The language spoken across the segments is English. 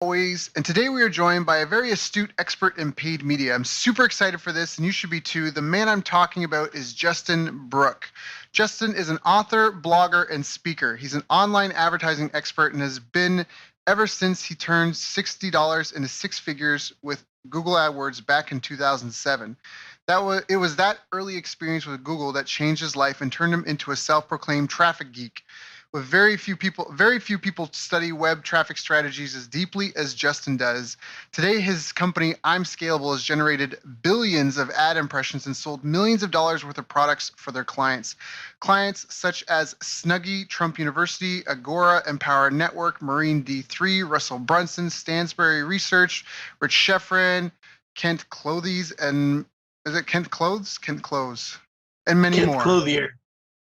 Always. And today we are joined by a very astute expert in paid media. I'm super excited for this, and you should be too. The man I'm talking about is Justin Brooke. Justin is an author, blogger, and speaker. He's an online advertising expert and has been ever since he turned $60 into six figures with Google Adwords back in 2007. It was that early experience with Google that changed his life and turned him into a self-proclaimed traffic geek. With very few people study web traffic strategies as deeply as Justin does. Today, his company, I'm Scalable, has generated billions of ad impressions and sold millions of dollars worth of products for their clients. Clients such as Snuggie, Trump University, Agora, Empower Network, Marine D3, Russell Brunson, Stansberry Research, Rich Sheffrin, Kent Clothes, and is it Kent Clothes? Kent Clothes, and many Kent more. Clothier.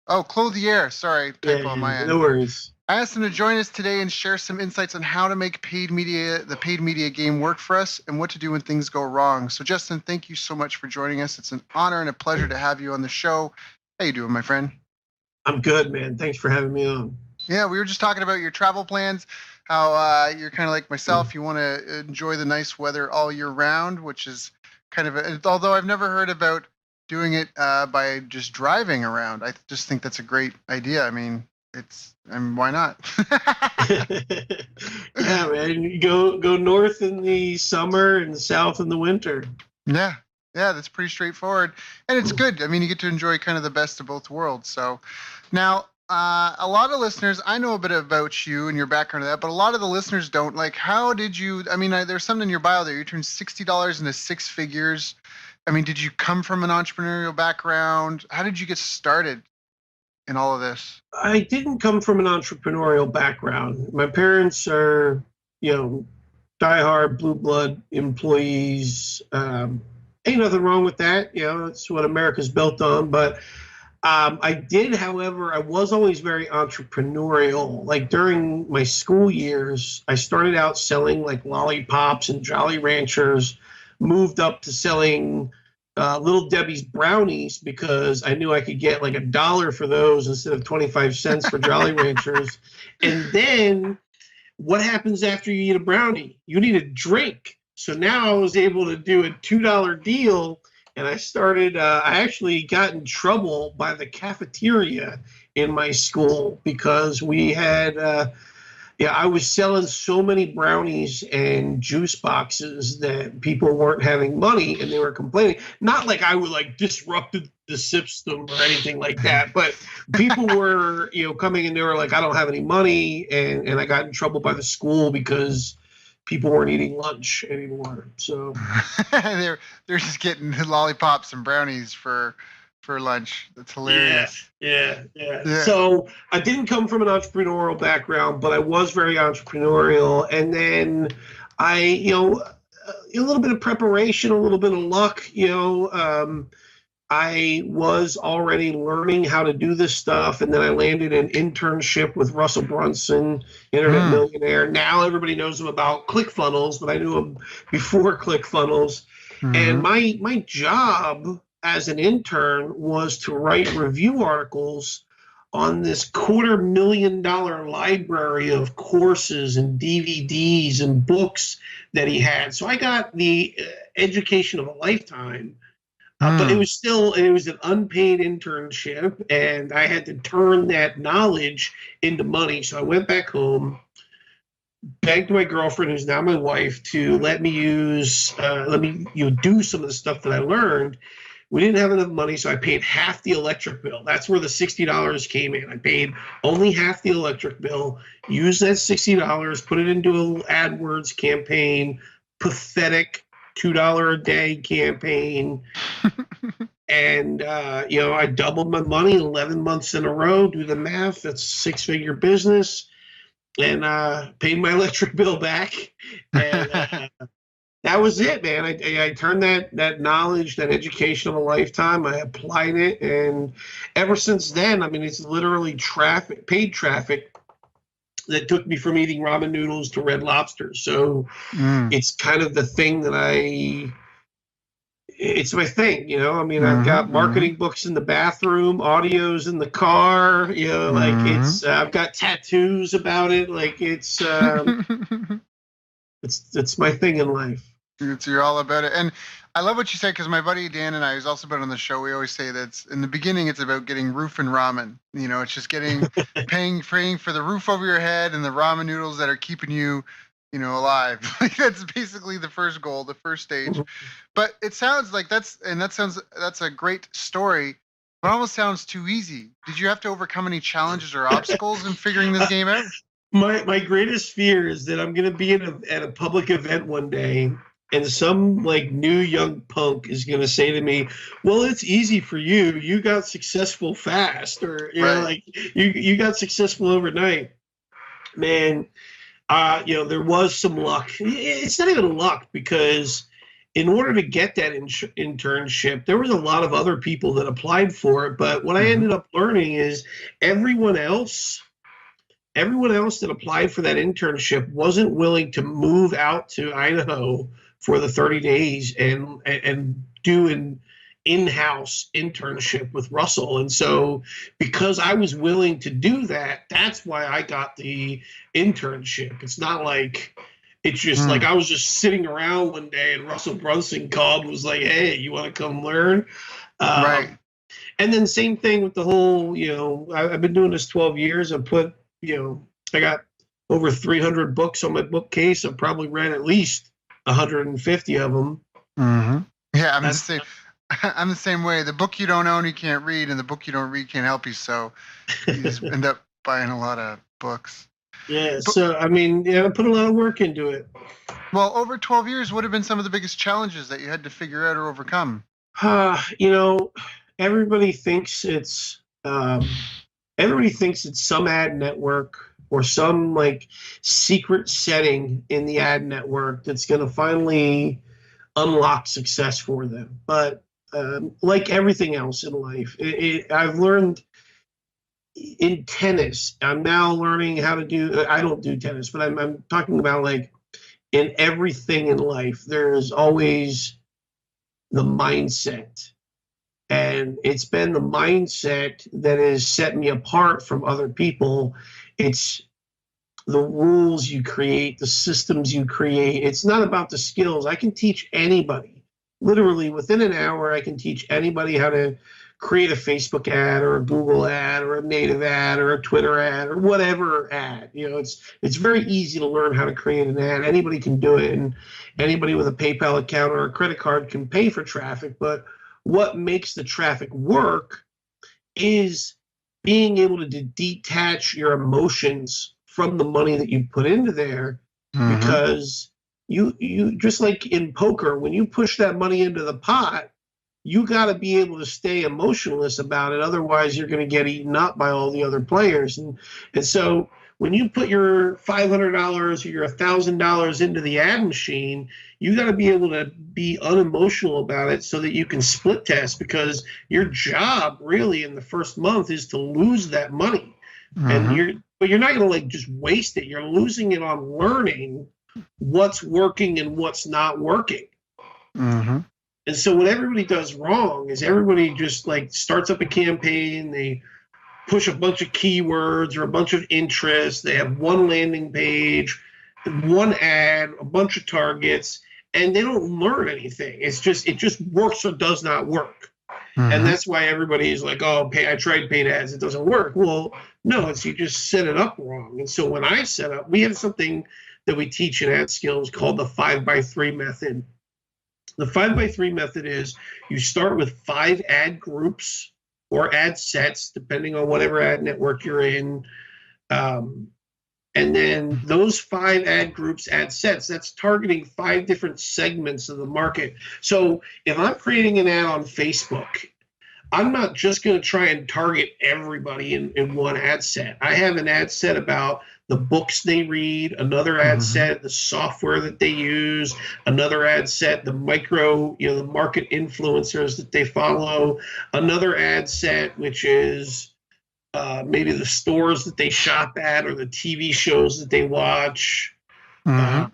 Oh, Clothier. Sorry, typo on my end. No worries. I asked him to join us today and share some insights on how to make the paid media game work for us and what to do when things go wrong. So, Justin, thank you so much for joining us. It's an honor and a pleasure to have you on the show. How you doing, my friend? I'm good, man. Thanks for having me on. Yeah, we were just talking about your travel plans, how you're kind of like myself. You want to enjoy the nice weather all year round, which is kind of although I've never heard about doing it by just driving around. I just think that's a great idea. I mean, why not? Yeah, man. You go north in the summer and south in the winter. Yeah, that's pretty straightforward, and it's good. I mean, you get to enjoy kind of the best of both worlds. So, now a lot of listeners, I know a bit about you and your background of that, but a lot of the listeners don't. Like, how did you? I mean, there's something in your bio there. You turned $60 into six figures. I mean, did you come from an entrepreneurial background? How did you get started in all of this? I didn't come from an entrepreneurial background. My parents are, diehard blue blood employees. Ain't nothing wrong with that. That's what America's built on. But however, I was always very entrepreneurial. Like during my school years, I started out selling like lollipops and Jolly Ranchers, moved up to selling Little Debbie's brownies because I knew I could get like $1 for those instead of 25 cents for Jolly Ranchers. And then what happens after you eat a brownie? You need a drink. So now I was able to do a $2 deal. And I actually got in trouble by the cafeteria in my school because we had, I was selling so many brownies and juice boxes that people weren't having money and they were complaining. Not like I would like disrupted the system or anything like that, but people were, coming and they were like, I don't have any money. And I got in trouble by the school because people weren't eating lunch anymore. So they're just getting lollipops and brownies for lunch. That's hilarious. Yeah. So I didn't come from an entrepreneurial background, but I was very entrepreneurial. And then a little bit of preparation, a little bit of luck, I was already learning how to do this stuff, and then I landed an internship with Russell Brunson, internet millionaire. Now everybody knows him about ClickFunnels, but I knew him before ClickFunnels. And my job as an intern was to write review articles on this $250,000 library of courses and DVDs and books that he had. So I got the education of a lifetime. But it was an unpaid internship, and I had to turn that knowledge into money. So I went back home, begged my girlfriend, who's now my wife, to let me do some of the stuff that I learned. We didn't have enough money, so I paid half the electric bill. That's where the $60 came in. I paid only half the electric bill, used that $60, put it into an AdWords campaign, pathetic $2 a day campaign. And, I doubled my money 11 months in a row. Do the math. That's a six-figure business. And paid my electric bill back. And that was it, man. I turned that knowledge, that education of a lifetime. I applied it. And ever since then, I mean, it's literally paid traffic that took me from eating ramen noodles to Red Lobster. So it's kind of the thing that it's my thing, I mean, I've got marketing books in the bathroom, audios in the car, like I've got tattoos about it. Like it's, It's my thing in life. You're all about it. And I love what you said because my buddy Dan and I, who's also been on the show, we always say that in the beginning, it's about getting roof and ramen. It's just praying for the roof over your head and the ramen noodles that are keeping you, alive. Like that's basically the first goal, the first stage. But it sounds like that's a great story, but it almost sounds too easy. Did you have to overcome any challenges or obstacles in figuring this game out? My greatest fear is that I'm going to be at a public event one day, and some like new young punk is going to say to me, "Well, it's easy for you. You got successful fast, or like you got successful overnight." Man, there was some luck. It's not even luck because in order to get that internship, there was a lot of other people that applied for it. But what I ended up learning is everyone else that applied for that internship wasn't willing to move out to Idaho for the 30 days and do an in-house internship with Russell. And so because I was willing to do that, that's why I got the internship. It's not like it's just like I was just sitting around one day and Russell Brunson called and was like, "Hey, you want to come learn?" Right. And then same thing with the whole, I've been doing this 12 years. I got over 300 books on my bookcase. I've probably read at least 150 of them. Yeah, I'm the same way. The book you don't own, you can't read, and the book you don't read can't help you. So you just end up buying a lot of books. Yeah. So I put a lot of work into it. Well, over 12 years, what have been some of the biggest challenges that you had to figure out or overcome? Everybody thinks it's some ad network or some like secret setting in the ad network that's going to finally unlock success for them. But like everything else in life, I've learned in tennis. I'm now learning how to do. I don't do tennis, but I'm talking about like in everything in life. There's always the mindset. And it's been the mindset that has set me apart from other people. It's the rules you create, the systems you create. It's not about the skills. I can teach anybody. Literally within an hour, I can teach anybody how to create a Facebook ad or a Google ad or a native ad or a Twitter ad or whatever ad. It's very easy to learn how to create an ad. Anybody can do it, and anybody with a PayPal account or a credit card can pay for traffic. But what makes the traffic work is being able to detach your emotions from the money that you put into there, because you just like in poker, when you push that money into the pot, you got to be able to stay emotionless about it. Otherwise, you're going to get eaten up by all the other players. And so when you put your $500 or your $1,000 into the ad machine, you got to be able to be unemotional about it so that you can split test, because your job really in the first month is to lose that money. But you're not going to like just waste it. You're losing it on learning what's working and what's not working. And so what everybody does wrong is everybody just like starts up a campaign. They push a bunch of keywords or a bunch of interests. They have one landing page, one ad, a bunch of targets, and they don't learn anything. It just works or does not work. And that's why everybody is like, "Oh, I tried paid ads, it doesn't work." Well, no, it's you just set it up wrong. And so when I set up, we have something that we teach in ad skills called the 5x3 method. The 5x3 method is you start with 5 ad groups or ad sets, depending on whatever ad network you're in. And then those 5 ad groups, ad sets, that's targeting 5 different segments of the market. So if I'm creating an ad on Facebook, I'm not just going to try and target everybody in one ad set. I have an ad set about the books they read, another ad set, the software that they use, another ad set, the the market influencers that they follow, another ad set, which is maybe the stores that they shop at or the TV shows that they watch. And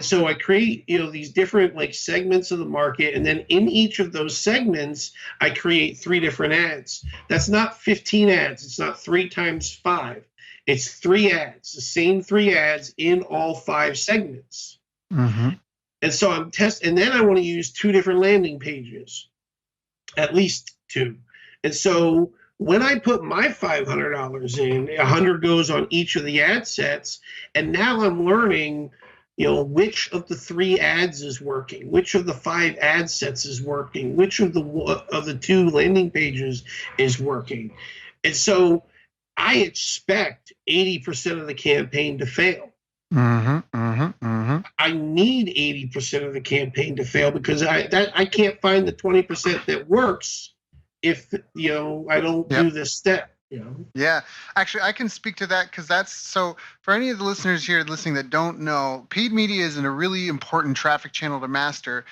so I create, these different like segments of the market. And then in each of those segments, I create 3 different ads. That's not 15 ads. It's not 3 times 5. It's 3 ads, the same 3 ads in all 5 segments. Mm-hmm. And so I'm and then I want to use 2 different landing pages, at least 2. And so when I put my $500 in, 100 goes on each of the ad sets, and now I'm learning, which of the 3 ads is working, which of the 5 ad sets is working, which of the 2 landing pages is working. And so I expect 80% of the campaign to fail. Mm-hmm, mm-hmm, mm-hmm. I need 80% of the campaign to fail because I can't find the 20% that works if I don't do this step. Yeah, actually, I can speak to that because that's so. For any of the listeners here listening that don't know, paid media is a really important traffic channel to master.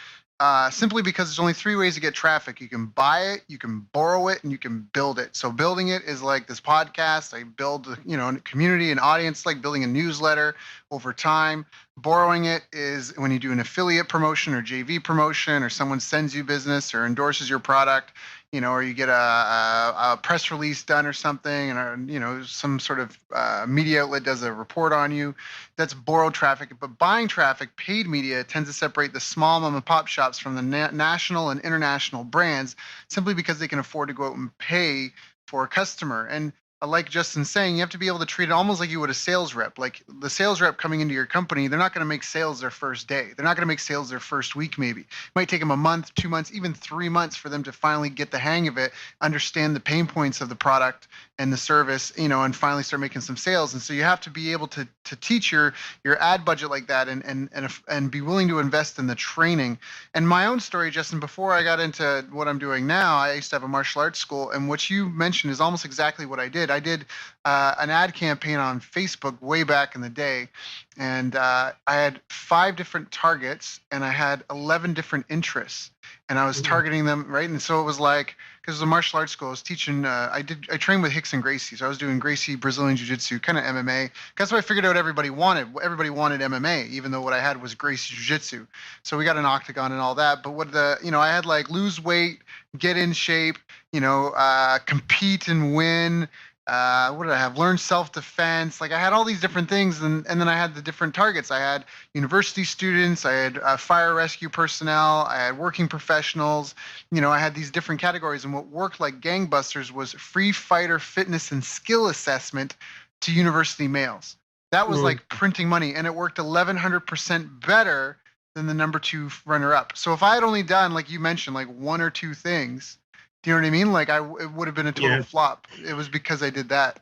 Simply because there's only 3 ways to get traffic. You can buy it, you can borrow it, and you can build it. So building it is like this podcast. I build, a community, an audience, like building a newsletter over time. Borrowing it is when you do an affiliate promotion or JV promotion, or someone sends you business or endorses your product, or you get a press release done or something, and some sort of media outlet does a report on you. That's borrowed traffic. But buying traffic, paid media, tends to separate the small mom and pop shops from the national and international brands, simply because they can afford to go out and pay for a customer. And like Justin's saying, you have to be able to treat it almost like you would a sales rep. Like the sales rep coming into your company, they're not going to make sales their first day. They're not going to make sales their first week, maybe. It might take them a month, 2 months, even 3 months for them to finally get the hang of it, understand the pain points of the product and the service, and finally start making some sales. And so you have to be able to teach your ad budget like that, and be willing to invest in the training. And my own story, Justin, before I got into what I'm doing now, I used to have a martial arts school, and what you mentioned is almost exactly what I did. I did an ad campaign on Facebook way back in the day, and I had 5 different targets, and I had 11 different interests, and I was targeting them, right? And so it was like, because it was a martial arts school, I was teaching. I trained with Hicks and Gracie, so I was doing Gracie Brazilian Jiu-Jitsu, kind of MMA. That's what I figured out everybody wanted. Everybody wanted MMA, even though what I had was Gracie Jiu-Jitsu. So we got an octagon and all that. But I had like lose weight, get in shape, compete and win. What did I have? Learn self-defense. Like I had all these different things, and then I had the different targets. I had university students, I had fire rescue personnel, I had working professionals. I had these different categories, and what worked like gangbusters was free fighter fitness and skill assessment to university males. That was like printing money, and it worked 1,100% better than the number 2 runner-up. So if I had only done, like you mentioned, like 1 or 2 things, do you know what I mean? Like it would have been a total flop. It was because I did that.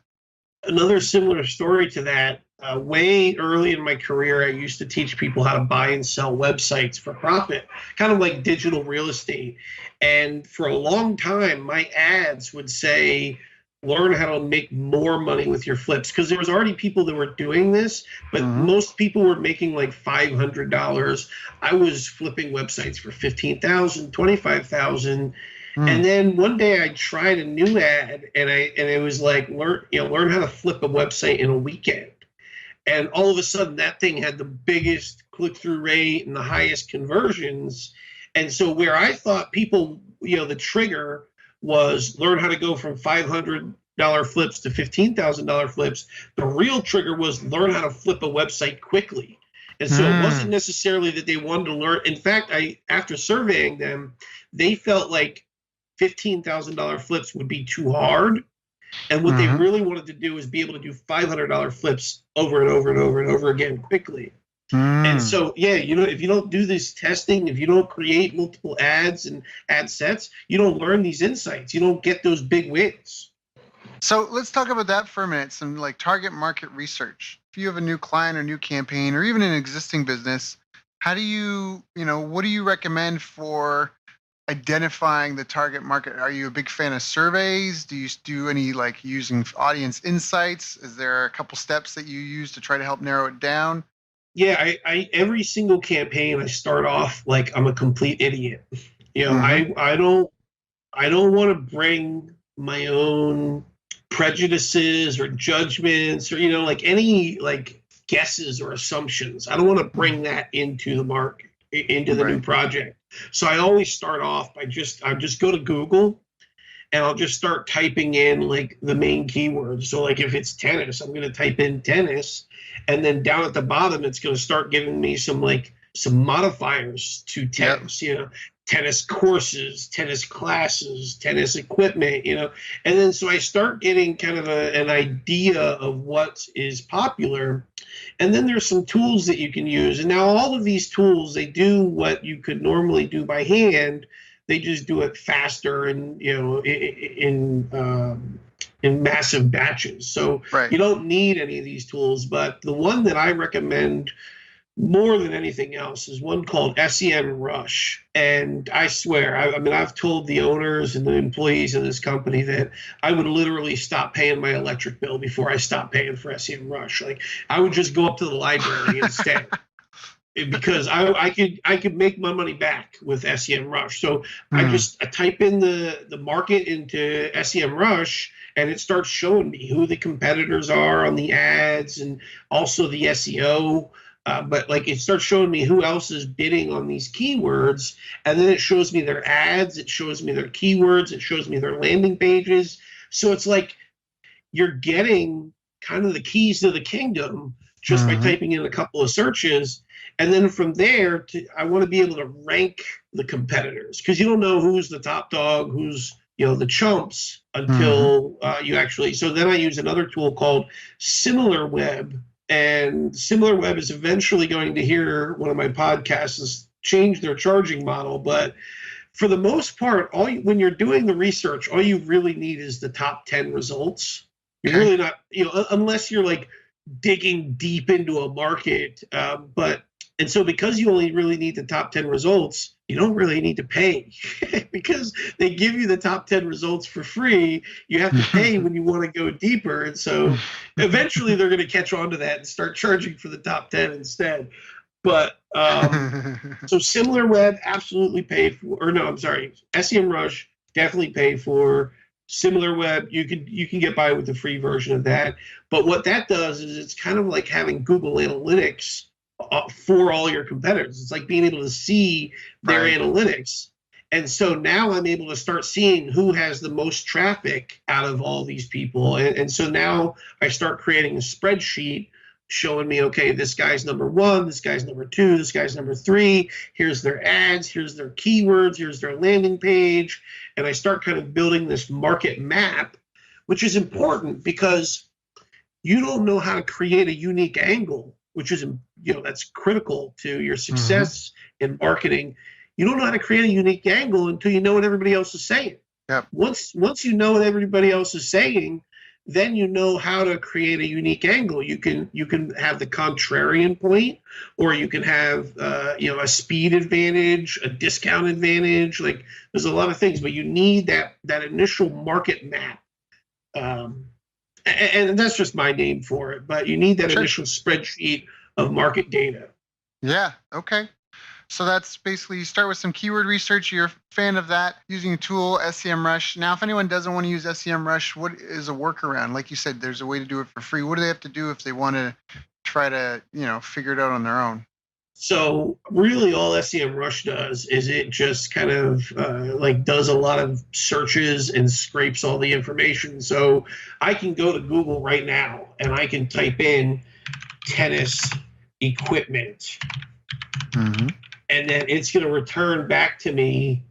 Another similar story to that, way early in my career, I used to teach people how to buy and sell websites for profit, kind of like digital real estate. And for a long time, my ads would say, learn how to make more money with your flips, because there was already people that were doing this, but most people were making like $500. I was flipping websites for $15,000, $25,000. And then one day I tried a new ad, and it was like learn how to flip a website in a weekend. And all of a sudden that thing had the biggest click-through rate and the highest conversions. And so where I thought people, the trigger was learn how to go from $500 flips to $15,000 flips, the real trigger was learn how to flip a website quickly. And so it wasn't necessarily that they wanted to learn. In fact, after surveying them, they felt like $15,000 flips would be too hard. And what they really wanted to do is be able to do $500 flips over and over and over and over again quickly. And so, if you don't do this testing, if you don't create multiple ads and ad sets, you don't learn these insights. You don't get those big wins. So let's talk about that for a minute. Some like target market research. If you have a new client or new campaign or even an existing business, how do you, what do you recommend for identifying the target market? Are you a big fan of surveys? Do you do any like using audience insights? Is there a couple steps that you use to try to help narrow it down? Yeah, I every single campaign I start off like I'm a complete idiot. I don't want to bring my own prejudices or judgments or like any like guesses or assumptions. I don't want to bring that into the market, into the new project. So I always start off by I just go to Google and I'll just start typing in like the main keywords. So like if it's tennis, I'm going to type in tennis, and then down at the bottom, it's going to start giving me some modifiers to tennis, tennis courses, tennis classes, tennis equipment, and then so I start getting kind of an idea of what is popular. And then there's some tools that you can use. And now all of these tools, they do what you could normally do by hand. They just do it faster and, in massive batches. So Right. you don't need any of these tools. But the one that I recommend more than anything else is one called SEMrush. And I swear, I've told the owners and the employees of this company that I would literally stop paying my electric bill before I stopped paying for SEMrush. Like I would just go up to the library instead. Because I could make my money back with SEMrush. So I type in the market into SEMrush, and it starts showing me who the competitors are on the ads and also the SEO. But like it starts showing me who else is bidding on these keywords, and then it shows me their ads, it shows me their keywords, it shows me their landing pages. So it's like you're getting kind of the keys to the kingdom just by typing in a couple of searches. And then from there, I want to be able to rank the competitors, because you don't know who's the top dog, who's the chumps until you actually. So then I use another tool called SimilarWeb. And SimilarWeb is eventually going to hear one of my podcasts change their charging model. But for the most part, when you're doing the research, all you really need is the top 10 results. You're really not, unless you're like digging deep into a market. And so because you only really need the top 10 results, you don't really need to pay because they give you the top 10 results for free. You have to pay when you want to go deeper. And so eventually they're going to catch on to that and start charging for the top 10 instead. But so SimilarWeb absolutely pay for, or no, I'm sorry, SEMrush definitely pay for. SimilarWeb, you can get by with the free version of that. But what that does is it's kind of like having Google Analytics for all your competitors. It's like being able to see their analytics. And so now I'm able to start seeing who has the most traffic out of all these people. And so now I start creating a spreadsheet showing me, okay, this guy's number 1, this guy's number 2, this guy's number 3. Here's their ads, here's their keywords, here's their landing page. And I start kind of building this market map, which is important because you don't know how to create a unique angle, which is, that's critical to your success in marketing. You don't know how to create a unique angle until you know what everybody else is saying. Yep. Once you know what everybody else is saying, then you know how to create a unique angle. You can have the contrarian point, or you can have a speed advantage, a discount advantage. Like there's a lot of things, but you need that initial market map. And that's just my name for it, but you need that initial spreadsheet of market data. Yeah. Okay. So that's basically, you start with some keyword research. You're a fan of that, using a tool, SEMrush. Now, if anyone doesn't want to use SEMrush, what is a workaround? Like you said, there's a way to do it for free. What do they have to do if they want to try to, figure it out on their own? So really all SEMrush does is it just kind of does a lot of searches and scrapes all the information. So I can go to Google right now and I can type in tennis equipment. And then it's going to return back to me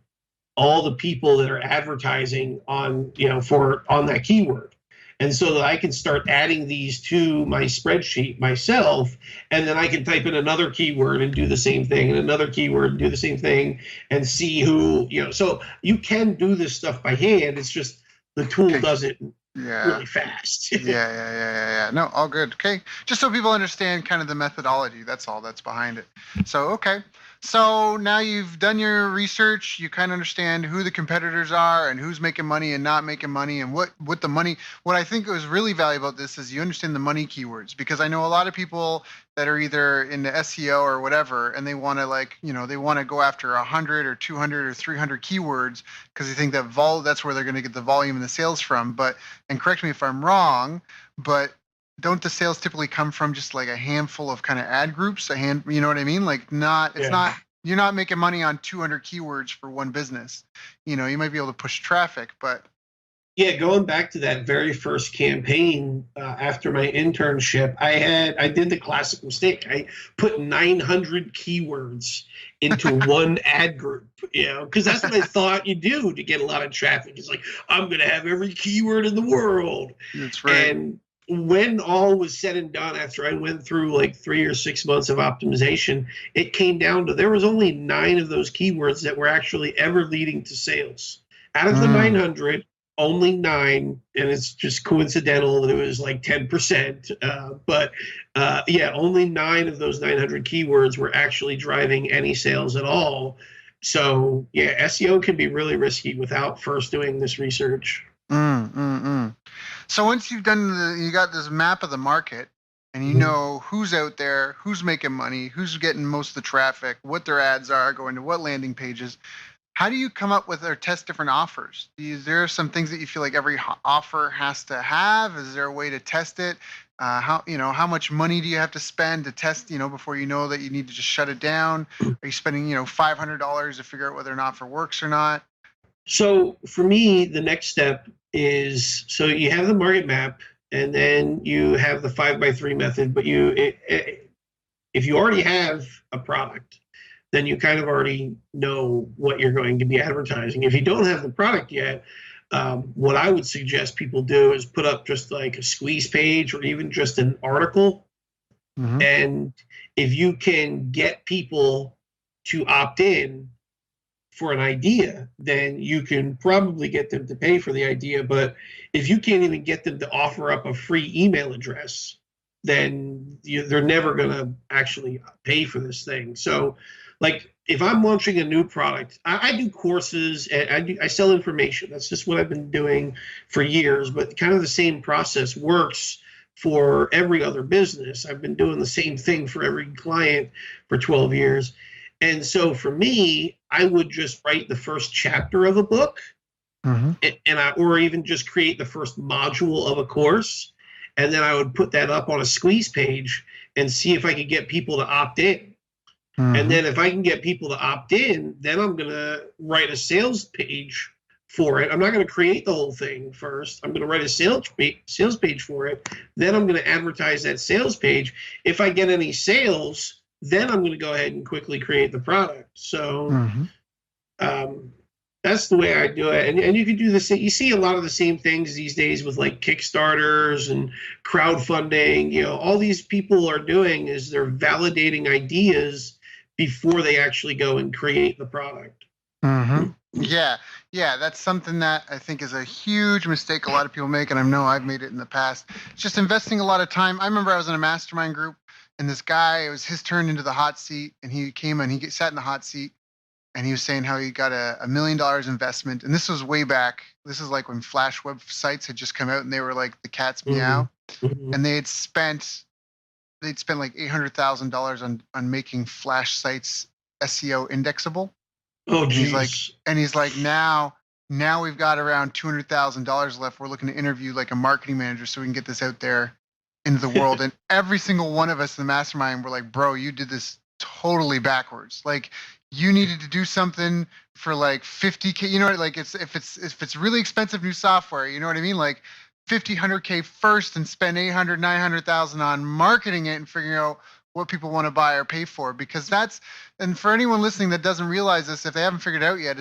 all the people that are advertising on that keyword. And so that I can start adding these to my spreadsheet myself, and then I can type in another keyword and do the same thing, and another keyword and do the same thing, and see who, so you can do this stuff by hand. It's just the tool does it really fast. Yeah. No, all good. Okay. Just so people understand kind of the methodology. That's all that's behind it. So, okay. So now you've done your research, you kind of understand who the competitors are and who's making money and not making money, and what I think was really valuable about this is you understand the money keywords, because I know a lot of people that are either in the SEO or whatever, and they want to they want to go after 100 or 200 or 300 keywords because they think that that's where they're going to get the volume and the sales from. And correct me if I'm wrong, but don't the sales typically come from just like a handful of kind of ad groups, you know what I mean? Like not you're not making money on 200 keywords for one business. You might be able to push traffic, but Yeah, going back to that very first campaign after my internship, I did the classic mistake. I put 900 keywords into one ad group, because that's what I thought you do to get a lot of traffic. It's like, I'm going to have every keyword in the world. That's right. And when all was said and done, after I went through like 3 or 6 months of optimization, it came down to there was only 9 of those keywords that were actually ever leading to sales. Out of the Mm. 900, only 9, and it's just coincidental that it was like 10%. But yeah, only 9 of those 900 keywords were actually driving any sales at all. So yeah, SEO can be really risky without first doing this research. So once you got this map of the market, and you know who's out there, who's making money, who's getting most of the traffic, what their ads are, going to what landing pages. How do you come up with or test different offers? Is there some things that you feel like every offer has to have? Is there a way to test it? How much money do you have to spend to test, before you know that you need to just shut it down? Are you spending, $500 to figure out whether an offer works or not? So for me, the next step is so you have the market map, and then you have the 5 by 3 method. But if you already have a product, then you kind of already know what you're going to be advertising. If you don't have the product yet, what I would suggest people do is put up just like a squeeze page or even just an article. Mm-hmm. And if you can get people to opt in for an idea, then you can probably get them to pay for the idea. But if you can't even get them to offer up a free email address, then they're never going to actually pay for this thing. So, like, if I'm launching a new product, I do courses and I sell information. That's just what I've been doing for years. But kind of the same process works for every other business. I've been doing the same thing for every client for 12 years. And so for me, I would just write the first chapter of a book, Mm-hmm. or even just create the first module of a course, and then I would put that up on a squeeze page and see if I could get people to opt in. And Mm-hmm. then if I can get people to opt in, then I'm going to write a sales page for it. I'm not going to create the whole thing first. I'm going to write a sales page for it. Then I'm going to advertise that sales page. If I get any sales, then I'm going to go ahead and quickly create the product. So Mm-hmm. that's the way I do it. And you can do this. You see a lot of the same things these days with like Kickstarters and crowdfunding. All these people are doing is they're validating ideas before they actually go and create the product. Mm-hmm. Yeah, yeah, that's something that I think is a huge mistake a lot of people make, and I know I've made it in the past. It's just investing a lot of time. I remember I was in a mastermind group, and this guy, it was his turn into the hot seat, and he came and sat in the hot seat, and he was saying how he got $1 million investment, and this was way back. This is like when Flash websites had just come out, and they were like the cat's meow, Mm-hmm. and they'd spent like $800,000 on making Flash sites SEO indexable. Oh, And geez. he's like, now we've got around $200,000 left. We're looking to interview like a marketing manager so we can get this out there into the world. And every single one of us in the mastermind were like, bro, you did this totally backwards. Like you needed to do something for like 50K, like if it's really expensive new software, you know what I mean? Like 50, 100K first and spend 800, 900,000 on marketing it and figuring out what people want to buy or pay for, because and for anyone listening that doesn't realize this, if they haven't figured it out yet,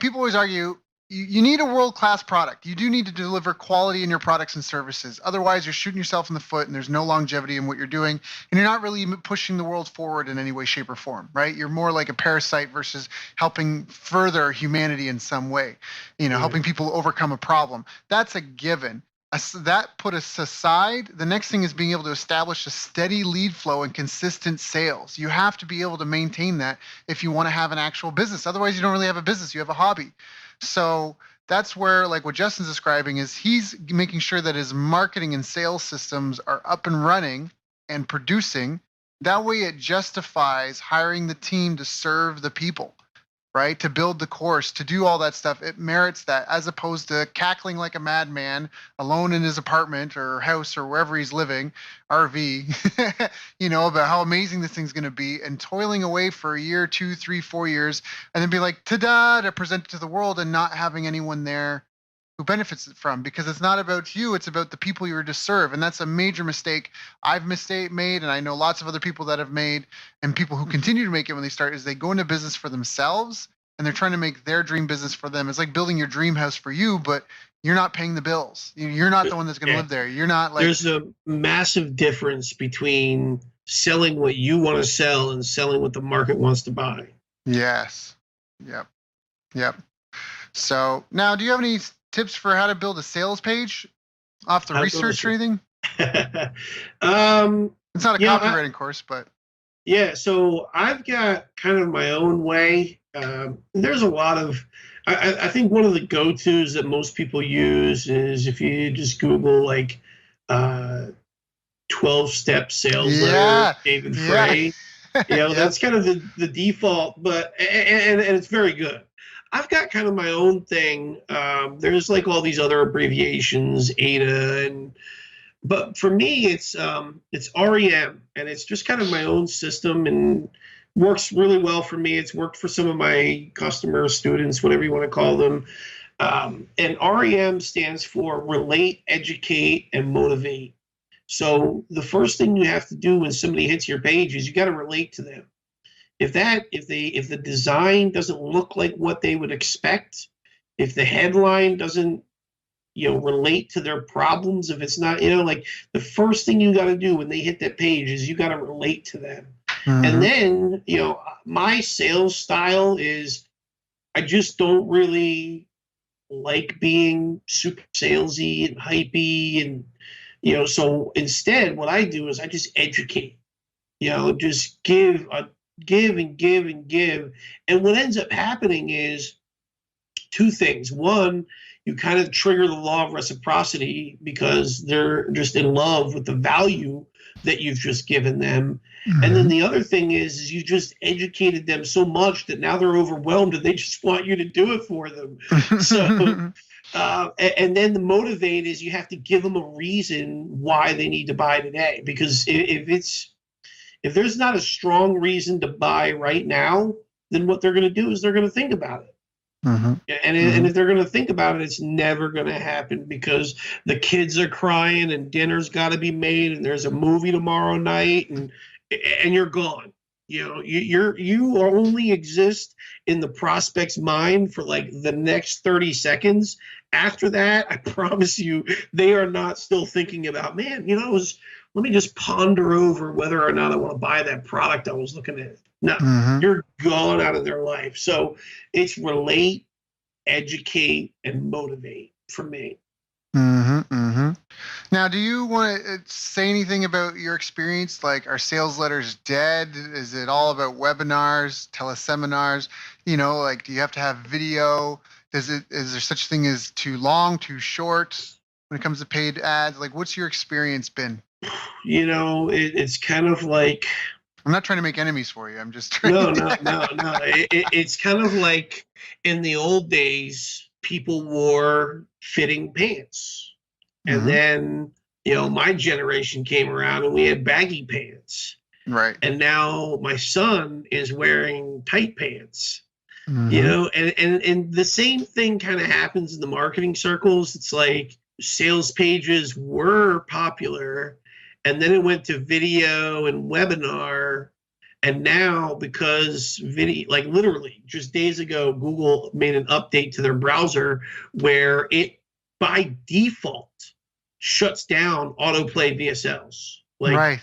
people always argue you need a world-class product. You do need to deliver quality in your products and services. Otherwise, you're shooting yourself in the foot and there's no longevity in what you're doing. And you're not really pushing the world forward in any way, shape, or form, right? You're more like a parasite versus helping further humanity in some way, helping people overcome a problem. That's a given. That put us aside. The next thing is being able to establish a steady lead flow and consistent sales. You have to be able to maintain that if you want to have an actual business. Otherwise, you don't really have a business. You have a hobby. So that's where, like what Justin's describing, is he's making sure that his marketing and sales systems are up and running and producing. That way it justifies hiring the team to serve the people, right? To build the course, to do all that stuff. It merits that, as opposed to cackling like a madman alone in his apartment or house or wherever he's living, RV, about how amazing this thing's going to be, and toiling away for a year, 2, 3, 4 years, and then be like, ta-da, to present it to the world, and not having anyone there who benefits from, because it's not about you, it's about the people you're to serve. And that's a major mistake I've made, and I know lots of other people that have made, and people who continue to make it when they start, is they go into business for themselves and they're trying to make their dream business for them. It's like building your dream house for you, but you're not paying the bills. You're not the one that's going to live there. You're not like. There's a massive difference between selling what you want to sell and selling what the market wants to buy. Yes. Yep. So now, do you have any tips for how to build a sales page off the research or anything? It's not a copywriting course, but. Yeah, so I've got kind of my own way. There's a lot of, I think one of the go-tos that most people use is if you just Google like 12-step sales letter, David Frey. That's kind of the default, but and it's very good. I've got kind of my own thing. There's like all these other abbreviations, ADA, but for me, it's REM, and it's just kind of my own system, and works really well for me. It's worked for some of my customers, students, whatever you want to call them. And REM stands for relate, educate, and motivate. So the first thing you have to do when somebody hits your page is you got to relate to them. If the design doesn't look like what they would expect, if the headline doesn't relate to their problems, if it's not, like the first thing you got to do when they hit that page is you got to relate to them. Mm-hmm. And then, my sales style is I just don't really like being super salesy and hypey, and so instead what I do is I just educate, just give and give and give. And what ends up happening is two things. One, you kind of trigger the law of reciprocity because they're just in love with the value that you've just given them. Mm-hmm. And then the other thing is you just educated them so much that now they're overwhelmed and they just want you to do it for them. So, and then the motivate is you have to give them a reason why they need to buy today. Because if there's not a strong reason to buy right now, then what they're going to do is they're going to think about it. Mm-hmm. And if they're going to think about it, it's never going to happen because the kids are crying and dinner's got to be made and there's a movie tomorrow night and you're gone. You only exist in the prospect's mind for like the next 30 seconds. After that, I promise you, they are not still thinking about, man, let me just ponder over whether or not I want to buy that product I was looking at. No, you're gone out of their life. So it's relate, educate, and motivate for me. Now, do you want to say anything about your experience? Like, are sales letters dead? Is it all about webinars, teleseminars? Like, do you have to have video? Is there such a thing as too long, too short when it comes to paid ads? Like, what's your experience been? It's kind of like, I'm not trying to make enemies for you. I'm just trying. No. It's kind of like in the old days, people wore fitting pants. And then, my generation came around and we had baggy pants. Right. And now my son is wearing tight pants. And the same thing kind of happens in the marketing circles. It's like sales pages were popular. And then it went to video and webinar. And now because video, like literally just days ago, Google made an update to their browser where it by default shuts down autoplay VSLs. Like, right.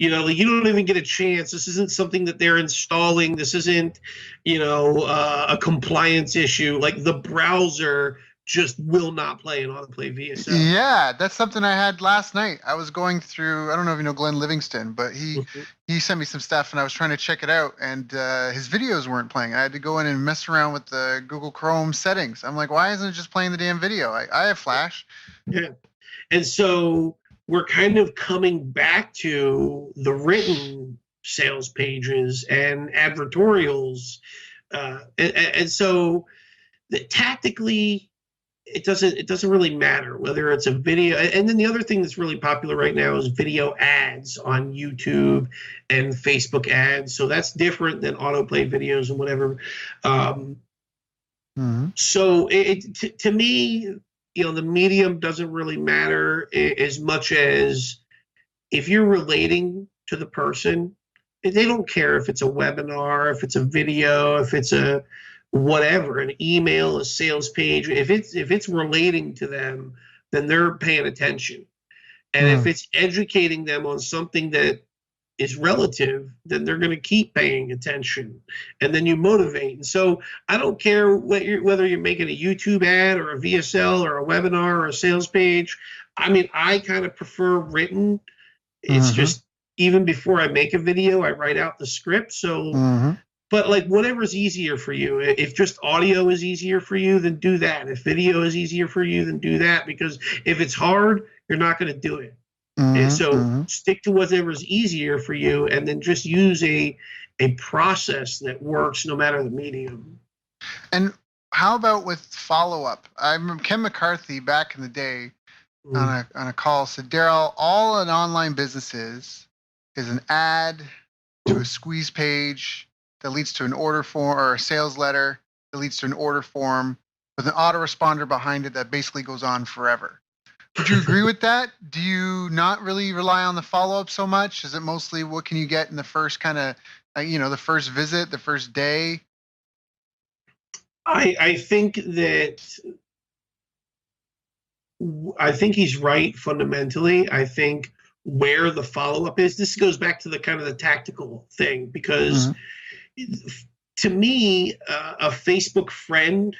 You don't even get a chance. This isn't something that they're installing. This isn't, a compliance issue. Like the browser just will not play an autoplay VSL. Yeah, that's something I had last night. I was going through, I don't know if you know Glenn Livingston, but he sent me some stuff and I was trying to check it out and his videos weren't playing. I had to go in and mess around with the Google Chrome settings. I'm like, why isn't it just playing the damn video? I have Flash. Yeah. And so we're kind of coming back to the written sales pages and advertorials. And so tactically, it doesn't really matter whether it's a video. And then the other thing that's really popular right now is video ads on YouTube and Facebook ads. So that's different than autoplay videos and whatever. So to me, the medium doesn't really matter as much as if you're relating to the person. They don't care if it's a webinar, if it's a video, if it's a whatever, an email, a sales page. If it's relating to them, then they're paying attention. And if it's educating them on something that is relative, then they're going to keep paying attention, and then you motivate. And so I don't care whether you're making a YouTube ad or a VSL or a webinar or a sales page. I mean, I kind of prefer written. It's just, even before I make a video, I write out the script. So, but like, whatever's easier for you. If just audio is easier for you, then do that. If video is easier for you, then do that. Because if it's hard, you're not going to do it. And so stick to whatever's easier for you, and then just use a process that works no matter the medium. And how about with follow-up? I remember Ken McCarthy back in the day on a call said, Daryl, all an online business is an ad to a squeeze page that leads to an order form, or a sales letter that leads to an order form with an autoresponder behind it that basically goes on forever. Would you agree with that? Do you not really rely on the follow-up so much? Is it mostly what can you get in the first kind of, the first visit, the first day? I think he's right fundamentally. I think where the follow-up is, this goes back to the kind of the tactical thing, because to me, a Facebook friend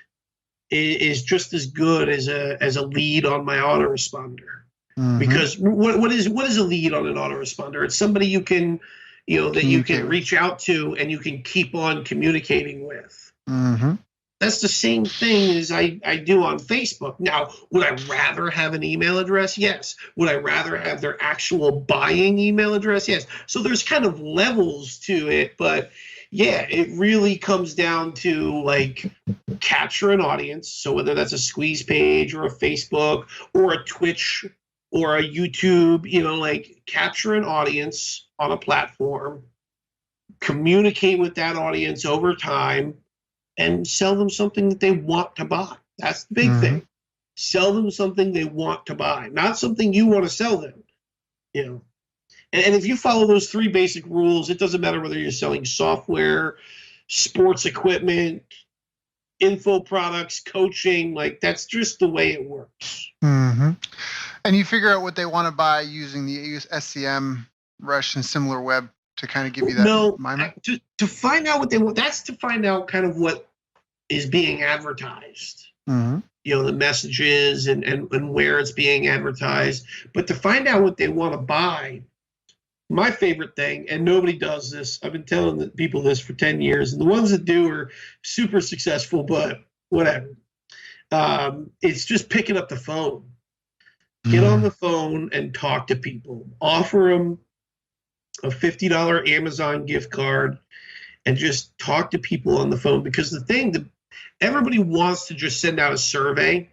is just as good as a lead on my autoresponder. Because what is a lead on an autoresponder? It's somebody you can, that you can reach out to and you can keep on communicating with. That's the same thing as I do on Facebook. Now, would I rather have an email address? Yes. Would I rather have their actual buying email address? Yes. So there's kind of levels to it, but yeah, it really comes down to like capture an audience. So whether that's a squeeze page or a Facebook or a Twitch or a YouTube, like capture an audience on a platform, communicate with that audience over time, and sell them something that they want to buy. That's the big thing. Sell them something they want to buy, not something you want to sell them. And if you follow those three basic rules, it doesn't matter whether you're selling software, sports equipment, info products, coaching, like that's just the way it works. And you figure out what they want to buy using the SCM, Rush, and SimilarWeb to kind of give you that. No, to find out what they want, that's to find out kind of what is being advertised. The messages and where it's being advertised. But to find out what they want to buy, my favorite thing, and nobody does this, I've been telling people this for 10 years, and the ones that do are super successful, but whatever. It's just picking up the phone. Get on the phone and talk to people. Offer them a $50 Amazon gift card and just talk to people on the phone. Because the thing that everybody wants to just send out a survey,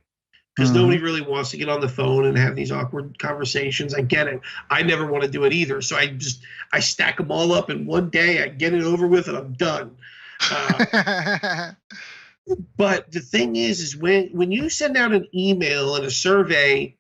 because nobody really wants to get on the phone and have these awkward conversations. I get it. I never want to do it either. So I stack them all up in one day. I get it over with and I'm done. But the thing is when you send out an email and a survey,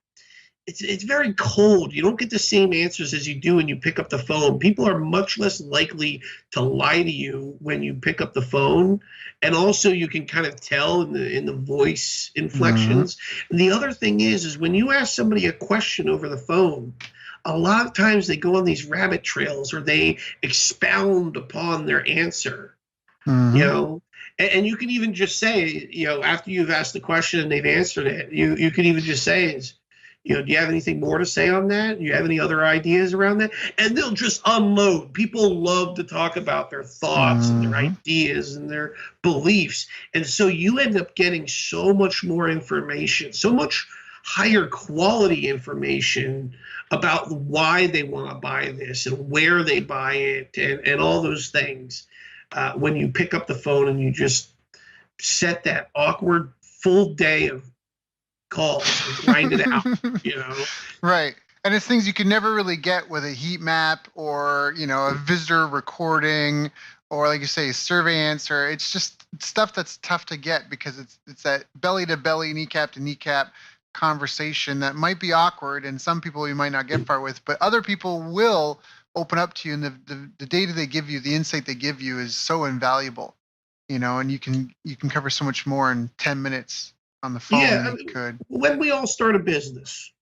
it's very cold. You don't get the same answers as you do when you pick up the phone. People are much less likely to lie to you when you pick up the phone. And also you can kind of tell in the voice inflections. And the other thing is when you ask somebody a question over the phone, a lot of times they go on these rabbit trails or they expound upon their answer, And you can even just say, after you've asked the question and they've answered it, you can even just say, do you have anything more to say on that? Do you have any other ideas around that? And they'll just unload. People love to talk about their thoughts and their ideas and their beliefs. And so you end up getting so much more information, so much higher quality information about why they want to buy this and where they buy it and all those things. When you pick up the phone and you just set that awkward full day of calls and grind it out, Right. And it's things you can never really get with a heat map or, a visitor recording or, like you say, survey answer. It's just stuff that's tough to get because it's that belly to belly, kneecap to kneecap conversation that might be awkward, and some people you might not get far with, but other people will open up to you, and the data they give you, the insight they give you is so invaluable, and you can cover so much more in 10 minutes on the phone Yeah, than you could. when we all start a business,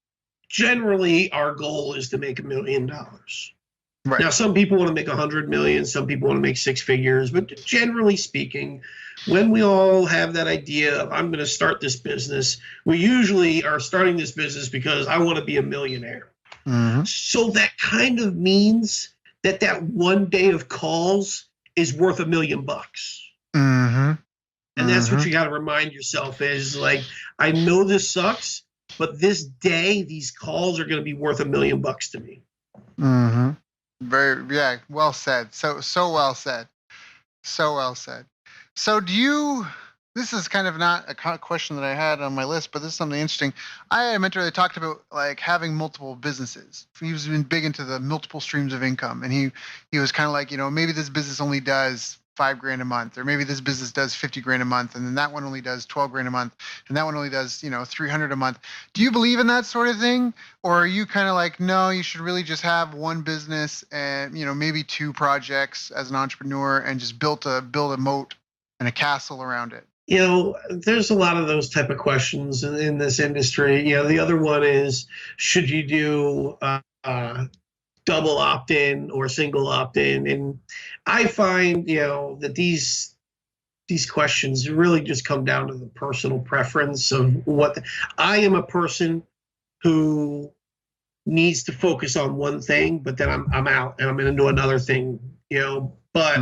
generally our goal is to make $1 million. Right. Now, some people want to make 100 million, some people want to make six figures, but generally speaking, when we all have that idea of I'm going to start this business, we usually are starting this business because I want to be a millionaire. Mm-hmm. So that kind of means that one day of calls is worth $1 million. Mm-hmm. And that's what you got to remind yourself is like, I know this sucks, but this day, these calls are going to be worth $1 million to me. Mm-hmm. Yeah, well said. So well said. So well said. So this is kind of not a question that I had on my list, but this is something interesting. I had a mentor that talked about like having multiple businesses. He was been big into the multiple streams of income, and he was kind of like, maybe this business only does $5,000 a month, or maybe this business does $50,000 a month, and then that one only does $12,000 a month, and that one only does $300 a month. Do you believe in that sort of thing, or are you kind of like, no, you should really just have one business and maybe two projects as an entrepreneur, and just build a moat and a castle around it? There's a lot of those type of questions in this industry. The other one is, should you do double opt-in or single opt-in? And I find, that these questions really just come down to the personal preference of what I am a person who needs to focus on one thing, but then I'm out and I'm going to do another thing, but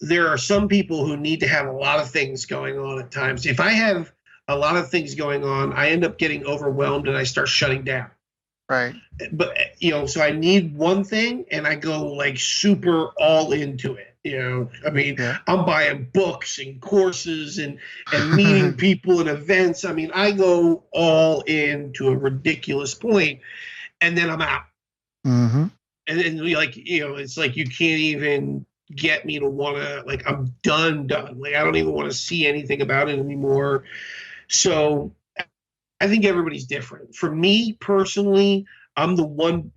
there are some people who need to have a lot of things going on at times. If I have a lot of things going on, I end up getting overwhelmed and I start shutting down. Right. But, so I need one thing and I go like super all into it. I'm buying books and courses and meeting people and events. I go all in to a ridiculous point, and then I'm out. Mm-hmm. And then it's like you can't even get me to want to, like, I'm done. Like, I don't even want to see anything about it anymore. So I think everybody's different. For me personally, I'm the one,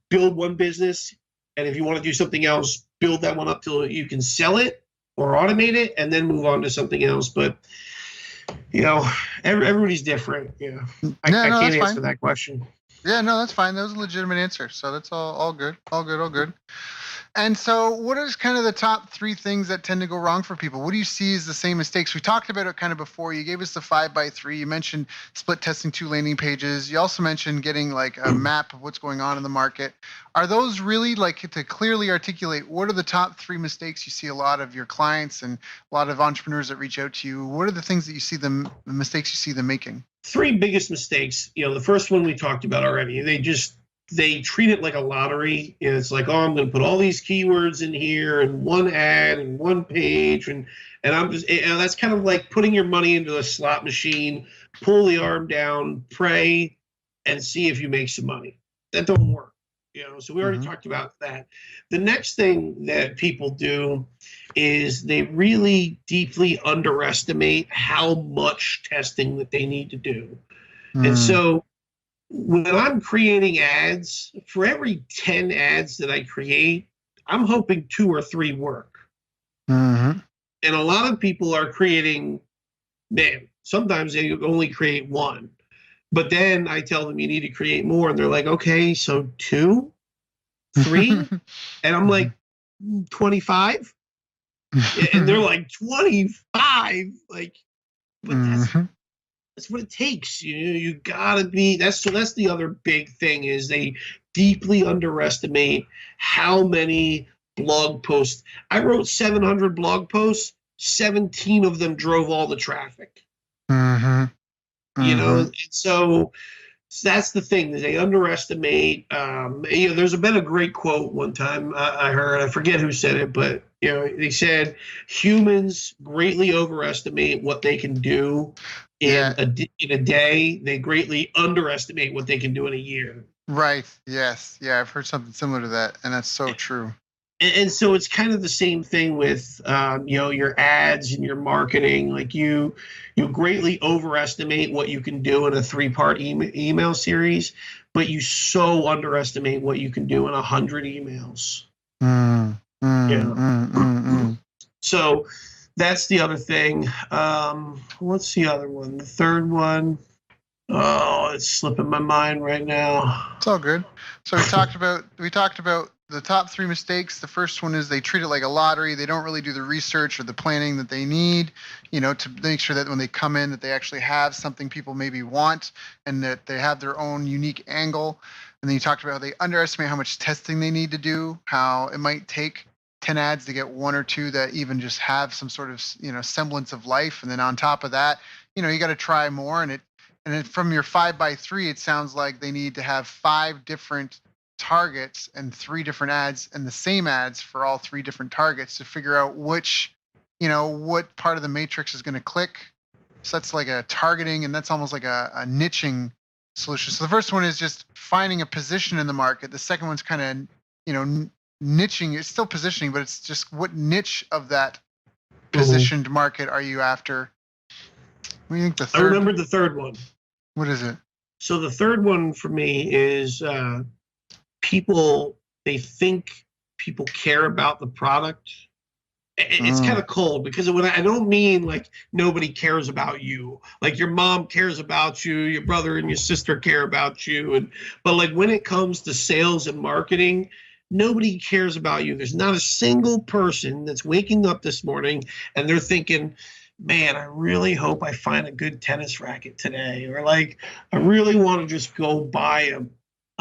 build one business. And if you want to do something else, build that one up till you can sell it or automate it and then move on to something else. But, everybody's different. I can't answer that question. Yeah, no, that's fine. That was a legitimate answer. So that's all good. All good. And so what is kind of the top 3 things that tend to go wrong for people? What do you see as the same mistakes? We talked about it kind of before. You gave us the 5x3. You mentioned split testing 2 landing pages. You also mentioned getting like a map of what's going on in the market. Are those really like to clearly articulate what are the top 3 mistakes you see a lot of your clients and a lot of entrepreneurs that reach out to you? What are the things that you see the mistakes you see them making? 3 biggest mistakes. The first one we talked about already. They treat it like a lottery. It's like, I'm going to put all these keywords in here and one ad and one page. And I'm just, that's kind of like putting your money into a slot machine, pull the arm down, pray, and see if you make some money. That don't work. So we already talked about that. The next thing that people do is they really deeply underestimate how much testing that they need to do. And so when I'm creating ads, for every 10 ads that I create, I'm hoping 2 or 3 work. And a lot of people are creating, sometimes they only create 1. But then I tell them you need to create more, and they're like, okay, so 2, 3? And I'm like, 25? And they're like, 25? Like, but that's what it takes. You gotta be. That's the other big thing is they deeply underestimate how many blog posts. I wrote 700 blog posts. 17 of them drove all the traffic. So that's the thing that they underestimate. There's been a great quote one time I heard. I forget who said it, but they said humans greatly overestimate what they can do in a day. They greatly underestimate what they can do in a year. Right. Yes. Yeah, I've heard something similar to that, and that's so true. And so it's kind of the same thing with your ads and your marketing. Like you greatly overestimate what you can do in a 3-part email series, but you so underestimate what you can do in 100 emails. Yeah. So that's the other thing. What's the other one? The third one. Oh, it's slipping my mind right now. It's all good. So we talked about the top 3 mistakes. The first one is they treat it like a lottery. They don't really do the research or the planning that they need, to make sure that when they come in that they actually have something people maybe want and that they have their own unique angle. And then you talked about how they underestimate how much testing they need to do, how it might take 10 ads to get 1 or 2 that even just have some sort of, semblance of life. And then on top of that, you got to try more. And then from your 5x3, it sounds like they need to have 5 different targets and 3 different ads and the same ads for all 3 different targets to figure out which, what part of the matrix is going to click. So that's like a targeting, and that's almost like a niching solution. So the first one is just finding a position in the market. The second one's kind of, niching. It's still positioning, but it's just what niche of that positioned market are you after? What do you think the third? I remember the third one. What is it? So the third one for me is they think people care about the product. It's kind of cold because I don't mean like nobody cares about you. Like your mom cares about you, your brother and your sister care about you. But like when it comes to sales and marketing, nobody cares about you. There's not a single person that's waking up this morning and they're thinking, man, I really hope I find a good tennis racket today. Or like, I really want to just go buy a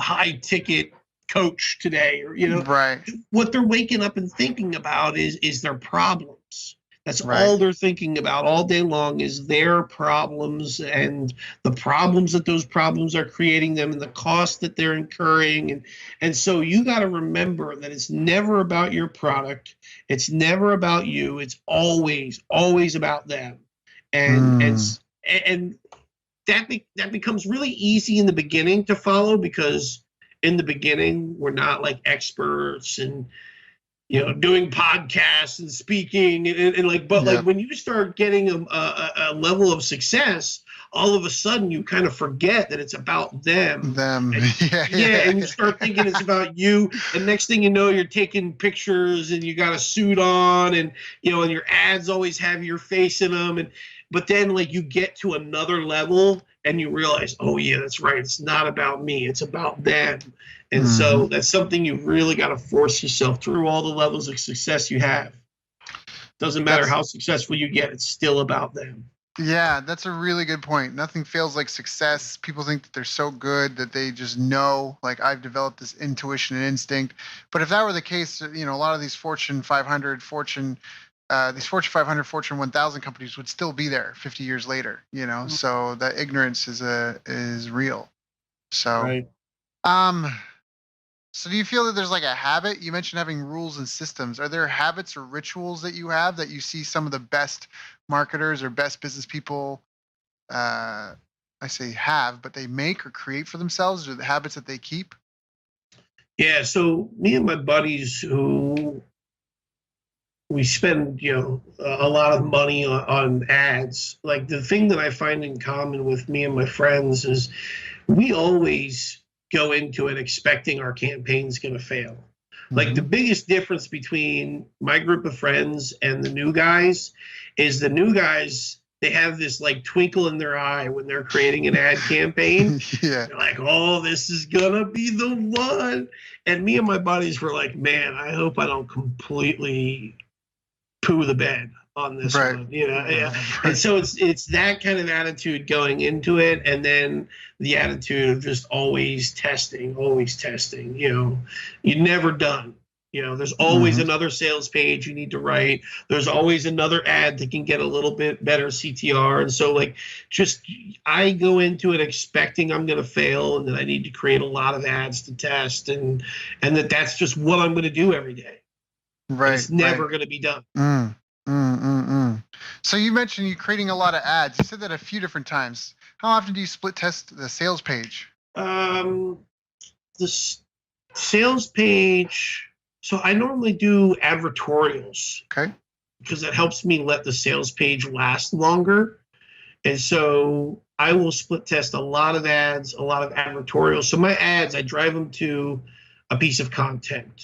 high ticket coach today. Or, Right. What they're waking up and thinking about is their problems. That's Right. all they're thinking about all day long is their problems and the problems that those problems are creating them and the cost that they're incurring. And so you got to remember that it's never about your product. It's never about you. It's always, always about them. And that becomes really easy in the beginning to follow because in the beginning, we're not like experts and doing podcasts and speaking and like, but like when you start getting a level of success, all of a sudden you kind of forget that it's about them. And, and you start thinking it's about you. And next thing you know, you're taking pictures and you got a suit on and, and your ads always have your face in them. But then like you get to another level and you realize, oh yeah, that's right. It's not about me. It's about them. And so that's something you really got to force yourself through all the levels of success you have. Doesn't matter how successful you get. It's still about them. Yeah, that's a really good point. Nothing feels like success. People think that they're so good that they just know, like I've developed this intuition and instinct. But if that were the case, a lot of these Fortune 500, Fortune 500, Fortune 1000 companies would still be there 50 years later, So that ignorance is real. So, right. So do you feel that there's like a habit? You mentioned having rules and systems. Are there habits or rituals that you have that you see some of the best marketers or best business people, I say have, but they make or create for themselves, or the habits that they keep? Yeah. So me and my buddies who we spend, a lot of money on ads. Like the thing that I find in common with me and my friends is we always go into it expecting our campaign's going to fail. Like the biggest difference between my group of friends and the new guys is the new guys, they have this like twinkle in their eye when they're creating an ad campaign. Yeah. They're like, oh, this is going to be the one. And me and my buddies were like, man, I hope I don't completely poo the bed on this one, yeah. And so it's that kind of attitude going into it, and then the attitude of just always testing. You're never done. There's always another sales page you need to write. There's always another ad that can get a little bit better CTR. And so like I go into it expecting I'm going to fail and that I need to create a lot of ads to test and that's just what I'm going to do every day. Right. It's never going to be done. So you mentioned you creating a lot of ads. You said that a few different times. How often do you split test the sales page? The sales page. So I normally do advertorials Okay. because it helps me let the sales page last longer. And so I will split test a lot of ads, a lot of advertorials. So my ads, I drive them to a piece of content.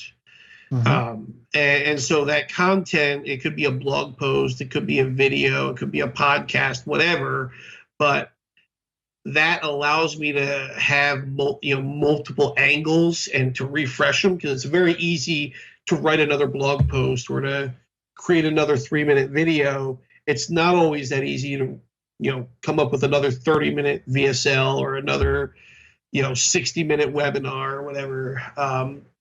Mm-hmm. And so that content, it could be a blog post, it could be a video, it could be a podcast, whatever. But that allows me to have multiple angles and to refresh them, because it's very easy to write another blog post or to create another 3-minute video. It's not always that easy to come up with another 30-minute VSL or another 60-minute webinar or whatever.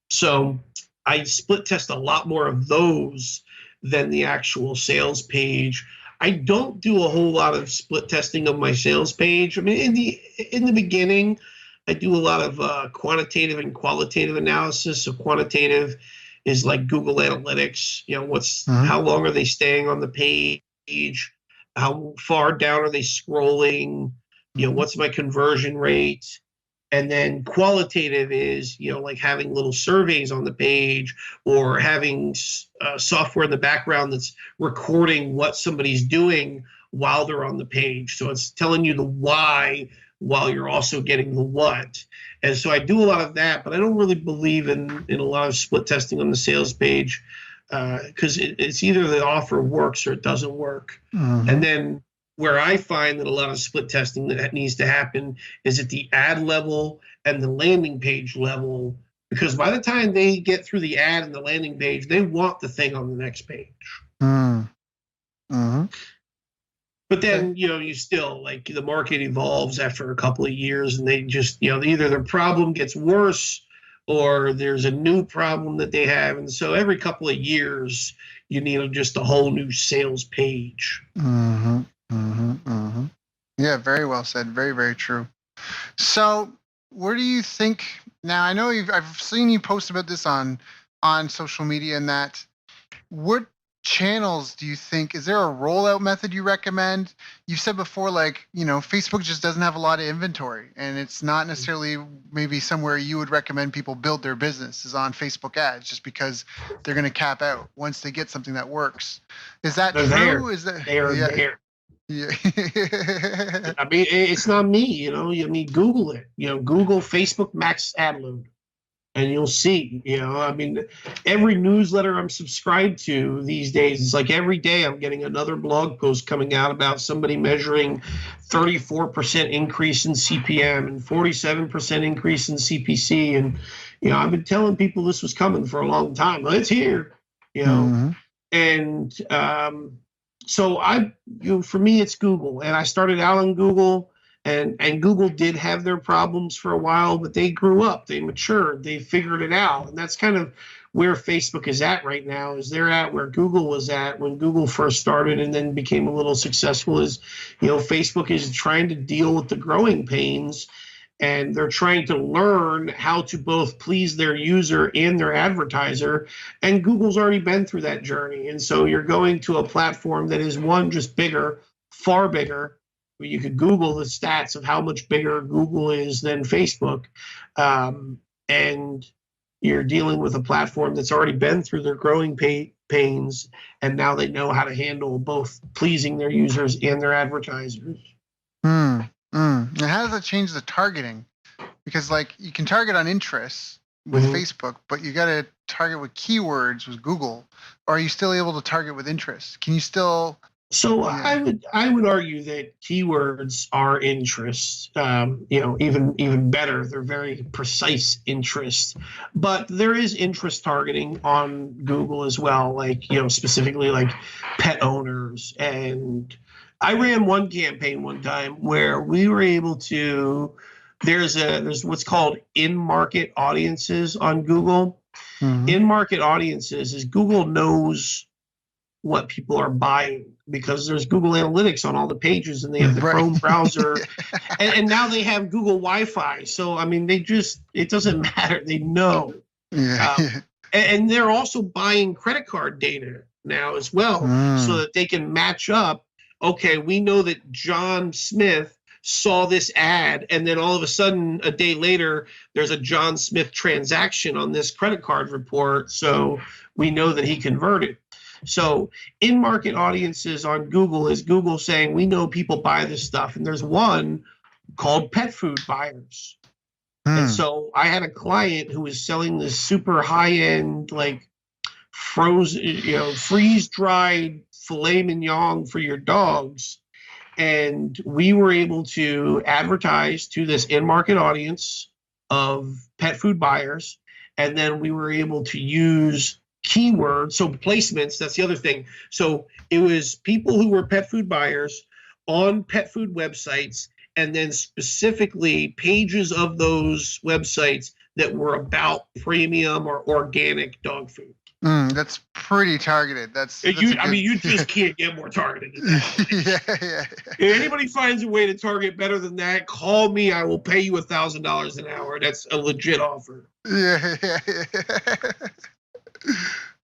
So I split test a lot more of those than the actual sales page. I don't do a whole lot of split testing of my sales page. I mean, in the beginning, I do a lot of quantitative and qualitative analysis. So quantitative is like Google Analytics. How long are they staying on the page? How far down are they scrolling? What's my conversion rate? And then qualitative is, like having little surveys on the page, or having software in the background that's recording what somebody's doing while they're on the page. So it's telling you the why while you're also getting the what. And so I do a lot of that, but I don't really believe in a lot of split testing on the sales page, because it's either the offer works or it doesn't work. Mm-hmm. And then where I find that a lot of split testing that needs to happen is at the ad level and the landing page level, because by the time they get through the ad and the landing page, they want the thing on the next page. Mm-hmm. But then, you still, like, the market evolves after a couple of years, and they just, either their problem gets worse or there's a new problem that they have. And so every couple of years, you need just a whole new sales page. Mm-hmm. Mm-hmm. Mm-hmm. Yeah, very well said. Very, very true. So where do you think now? I know I've seen you post about this on social media, and that what channels do you think, is there a rollout method you recommend? You've said before, like, Facebook just doesn't have a lot of inventory, and it's not necessarily maybe somewhere you would recommend people build their business is on Facebook ads, just because they're going to cap out once they get something that works. Is that They're true? there. Is that They are there. Yeah. I mean, it's not me, you Google it, Google Facebook max ad load, and you'll see, I mean, every newsletter I'm subscribed to these days, it's like every day I'm getting another blog post coming out about somebody measuring 34% increase in CPM and 47% increase in CPC. And, I've been telling people this was coming for a long time. Well, it's here, Mm-hmm. and, so for me, it's Google, and I started out on Google, and Google did have their problems for a while, but they grew up, they matured, they figured it out. And that's kind of where Facebook is at right now, is they're at where Google was at when Google first started and then became a little successful. Is, Facebook is trying to deal with the growing pains, and they're trying to learn how to both please their user and their advertiser. And Google's already been through that journey. And so you're going to a platform that is, one, just bigger, far bigger. You could Google the stats of how much bigger Google is than Facebook. And you're dealing with a platform that's already been through their growing pains, and now they know how to handle both pleasing their users and their advertisers. And how does that change the targeting? Because, like, you can target on interests with Facebook, but you got to target with keywords with Google. Or are you still able to target with interests? Can you still? So yeah. I would argue that keywords are interests. Even better, they're very precise interests. But there is interest targeting on Google as well, like, specifically like pet owners. And I ran one campaign one time where we were able to. There's what's called in-market audiences on Google. Mm-hmm. In-market audiences is Google knows what people are buying, because there's Google Analytics on all the pages, and they have the Chrome browser, and now they have Google Wi-Fi. So, I mean, it doesn't matter. They know. And they're also buying credit card data now as well, so that they can match up. Okay, we know that John Smith saw this ad, and then all of a sudden, a day later, there's a John Smith transaction on this credit card report. So we know that he converted. So in-market audiences on Google is Google saying, we know people buy this stuff. And there's one called pet food buyers. And so I had a client who was selling this super high-end, like frozen, freeze-dried filet mignon for your dogs. And we were able to advertise to this in-market audience of pet food buyers. And then we were able to use keywords, so placements, that's the other thing. So it was people who were pet food buyers on pet food websites, and then specifically pages of those websites that were about premium or organic dog food. That's pretty targeted. You just can't get more targeted than that. Yeah. If anybody finds a way to target better than that, call me. I will pay you $1,000 an hour. That's a legit offer. Yeah.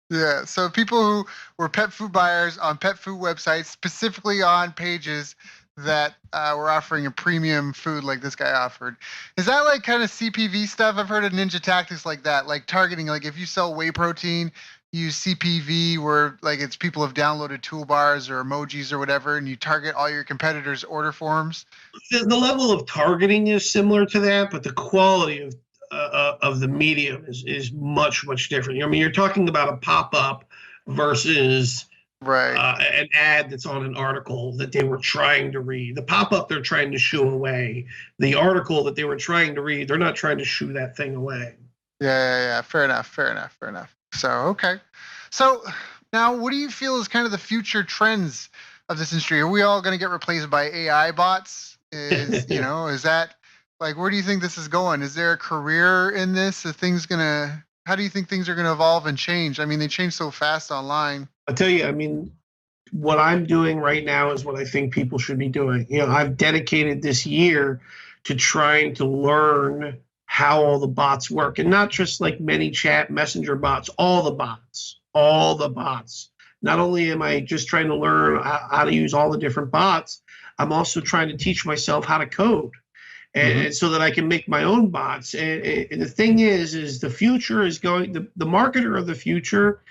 Yeah. So people who were pet food buyers on pet food websites, specifically on pages that were offering a premium food like this guy offered. Is that like kind of CPV stuff? I've heard of ninja tactics like that, like targeting, like if you sell whey protein, you use CPV where like it's people have downloaded toolbars or emojis or whatever, and you target all your competitors' order forms. The level of targeting is similar to that, but the quality of the medium is much, much different. I mean, you're talking about a pop-up versus an ad that's on an article that they were trying to read. The pop-up they're trying to shoo away. The article that they were trying to read, they're not trying to shoo that thing away. Yeah. Fair enough. So, okay. So now what do you feel is kind of the future trends of this industry? Are we all going to get replaced by AI bots? Is that like, where do you think this is going? Is there a career in this? How do you think things are going to evolve and change? I mean, they change so fast online. I'll tell you, I mean, what I'm doing right now is what I think people should be doing. I've dedicated this year to trying to learn how all the bots work, and not just like ManyChat, messenger bots, all the bots. Not only am I just trying to learn how to use all the different bots, I'm also trying to teach myself how to code. And so that I can make my own bots. And the thing is the future is going, the marketer of the future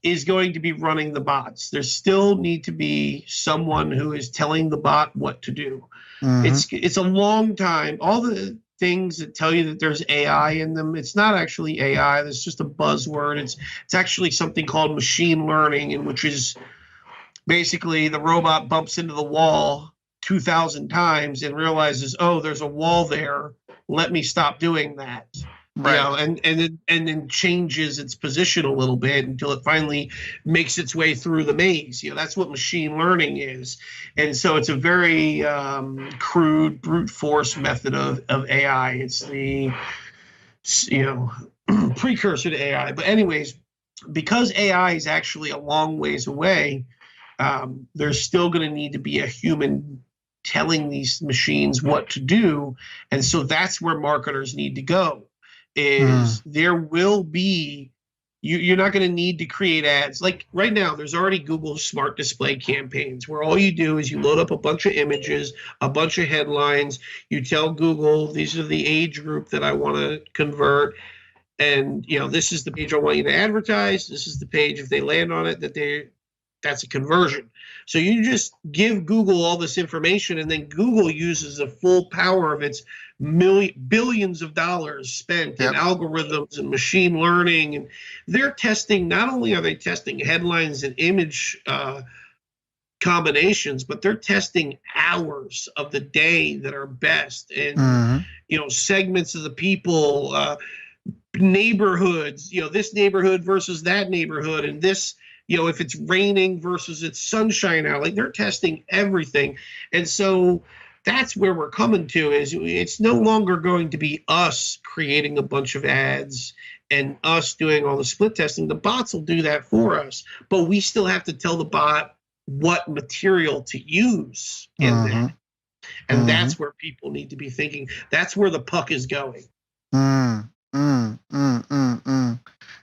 is going to be running the bots. There still need to be someone who is telling the bot what to do. It's a long time. All the things that tell you that there's AI in them, it's not actually AI. That's just a buzzword. It's actually something called machine learning, in which is basically the robot bumps into the wall 2,000 times and realizes, oh, there's a wall there. Let me stop doing that. And then changes its position a little bit until it finally makes its way through the maze. That's what machine learning is. And so it's a very crude brute force method of AI. It's the precursor to AI. But anyways, because AI is actually a long ways away, there's still going to need to be a human telling these machines what to do. And so that's where marketers need to go. There will be, you're not going to need to create ads. Like right now, there's already Google Smart Display campaigns where all you do is you load up a bunch of images, a bunch of headlines. You tell Google, these are the age group that I want to convert. And, this is the page I want you to advertise. This is the page, if they land on it, that's a conversion. So you just give Google all this information, and then Google uses the full power of its billions of dollars spent in algorithms and machine learning. And they're testing, not only are they testing headlines and image combinations, but they're testing hours of the day that are best, and segments of the people, neighborhoods, this neighborhood versus that neighborhood, and this, if it's raining versus it's sunshine out. Like, they're testing everything. And so that's where we're coming to, is it's no longer going to be us creating a bunch of ads and us doing all the split testing. The bots will do that for us, but we still have to tell the bot what material to use in that. And that's where people need to be thinking. That's where the puck is going.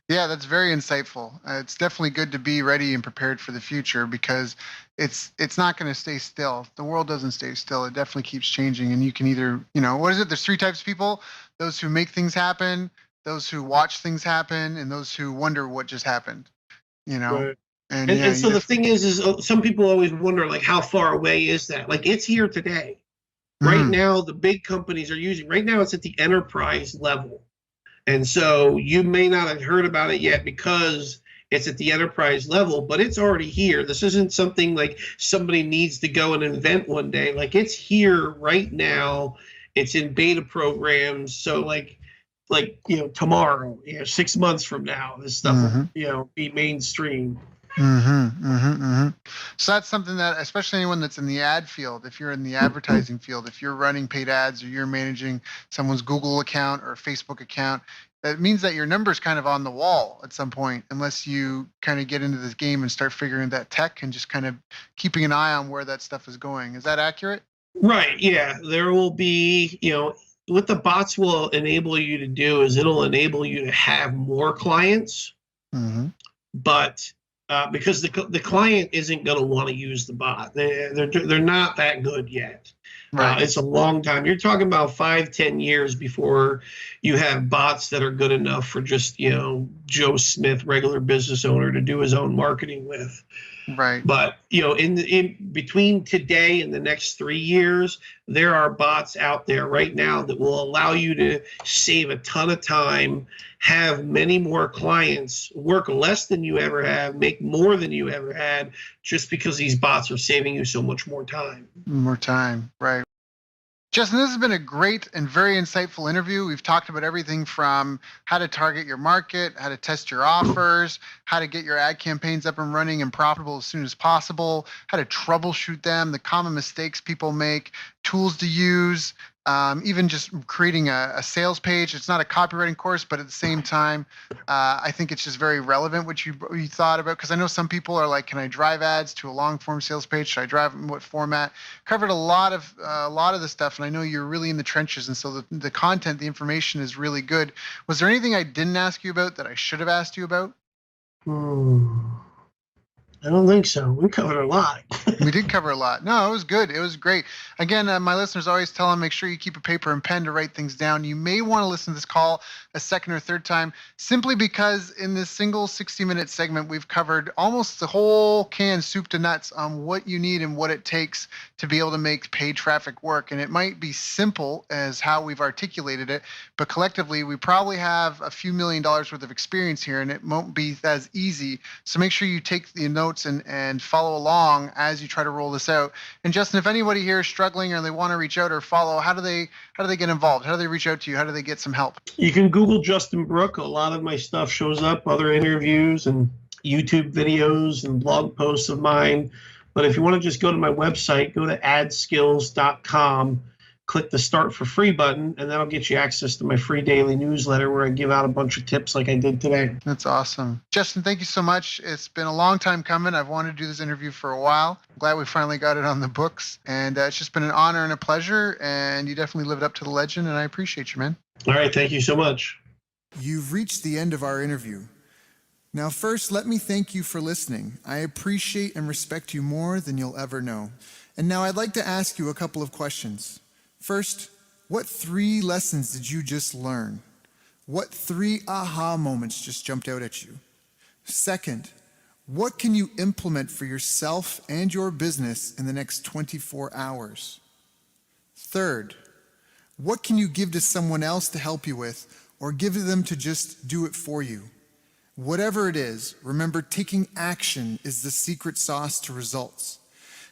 Yeah, that's very insightful. It's definitely good to be ready and prepared for the future because it's not going to stay still. The world doesn't stay still. It definitely keeps changing, and you can either, what is it? There's three types of people: those who make things happen, those who watch things happen, and those who wonder what just happened. You know, Right. and And yeah, and you so the thing definitely. is some people always wonder like how far away is that? Like it's here today. Right Mm, now, the big companies are using. Right now, it's at the enterprise level. And so you may not have heard about it yet because it's at the enterprise level, but it's already here. This isn't something like somebody needs to go and invent one day. Like it's here right now. It's in beta programs. So tomorrow, 6 months from now, this stuff will, mm-hmm. be mainstream. So that's something that, especially anyone that's in the ad field, if you're in the advertising field, if you're running paid ads or you're managing someone's Google account or a Facebook account, that means that your number's kind of on the wall at some point, unless you kind of get into this game and start figuring that tech and just kind of keeping an eye on where that stuff is going. Is that accurate? Right. Yeah. There will be, what the bots will enable you to do is it'll enable you to have more clients, Mm-hmm. but because the client isn't going to want to use the bot, they're not that good yet. Right. It's a long time. You're talking about 5-10 years before you have bots that are good enough for just Joe Smith, regular business owner, to do his own marketing with. Right. But in between today and the next 3 years, there are bots out there right now that will allow you to save a ton of time, have many more clients, work less than you ever have, make more than you ever had, just because these bots are saving you so much more time. More time. Right. Justin, this has been a great and very insightful interview. We've talked about everything from how to target your market, how to test your offers, how to get your ad campaigns up and running and profitable as soon as possible, how to troubleshoot them, the common mistakes people make, tools to use, even just creating a sales page. It's not a copywriting course, but at the same time, I think it's just very relevant what you thought about. Because I know some people are like, can I drive ads to a long form sales page? Should I drive them in what format? Covered a lot of the stuff, and I know you're really in the trenches, and so the content, the information is really good. Was there anything I didn't ask you about that I should have asked you about? Hmm. I don't think so. We covered a lot. We did cover a lot. No, it was good. It was great. Again, my listeners always tell them make sure you keep a paper and pen to write things down. You may want to listen to this call a second or third time simply because in this single 60-minute segment, we've covered almost the whole can soup to nuts on what you need and what it takes to be able to make paid traffic work. And it might be simple as how we've articulated it, but collectively, we probably have a few $1 million worth of experience here, and it won't be as easy. So make sure you take the notes and follow along as you try to roll this out. And Justin, if anybody here is struggling or they want to reach out or follow, how do they get involved? How do they reach out to you? How do they get some help? You can Google Justin Brooke. A lot of my stuff shows up, other interviews and YouTube videos and blog posts of mine. But if you want to just go to my website, go to adskills.com, click the start for free button, and that'll get you access to my free daily newsletter where I give out a bunch of tips like I did today. That's awesome. Justin, thank you so much. It's been a long time coming. I've wanted to do this interview for a while. I'm glad we finally got it on the books. And it's just been an honor and a pleasure. And you definitely lived up to the legend. And I appreciate you, man. All right. Thank you so much. You've reached the end of our interview. Now, first, let me thank you for listening. I appreciate and respect you more than you'll ever know. And now I'd like to ask you a couple of questions. First, what 3 lessons did you just learn? What 3 aha moments just jumped out at you? Second, what can you implement for yourself and your business in the next 24 hours? Third, what can you give to someone else to help you with, or give to them to just do it for you? Whatever it is, remember, taking action is the secret sauce to results.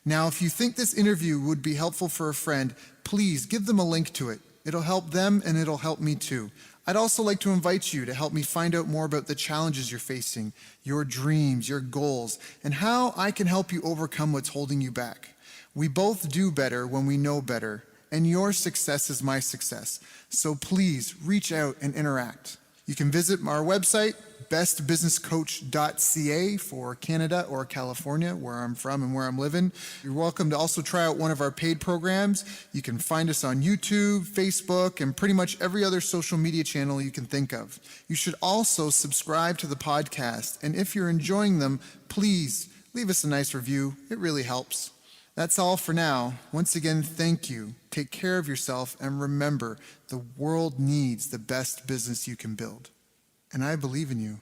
Now, if you think this interview would be helpful for a friend, please give them a link to it. It'll help them and it'll help me too. I'd also like to invite you to help me find out more about the challenges you're facing, your dreams, your goals, and how I can help you overcome what's holding you back. We both do better when we know better, and your success is my success. So please reach out and interact. You can visit our website, bestbusinesscoach.ca for Canada or California, where I'm from and where I'm living. You're welcome to also try out one of our paid programs. You can find us on YouTube, Facebook, and pretty much every other social media channel you can think of. You should also subscribe to the podcast, and if you're enjoying them, please leave us a nice review. It really helps. That's all for now. Once again, thank you. Take care of yourself, and remember, the world needs the best business you can build. And I believe in you.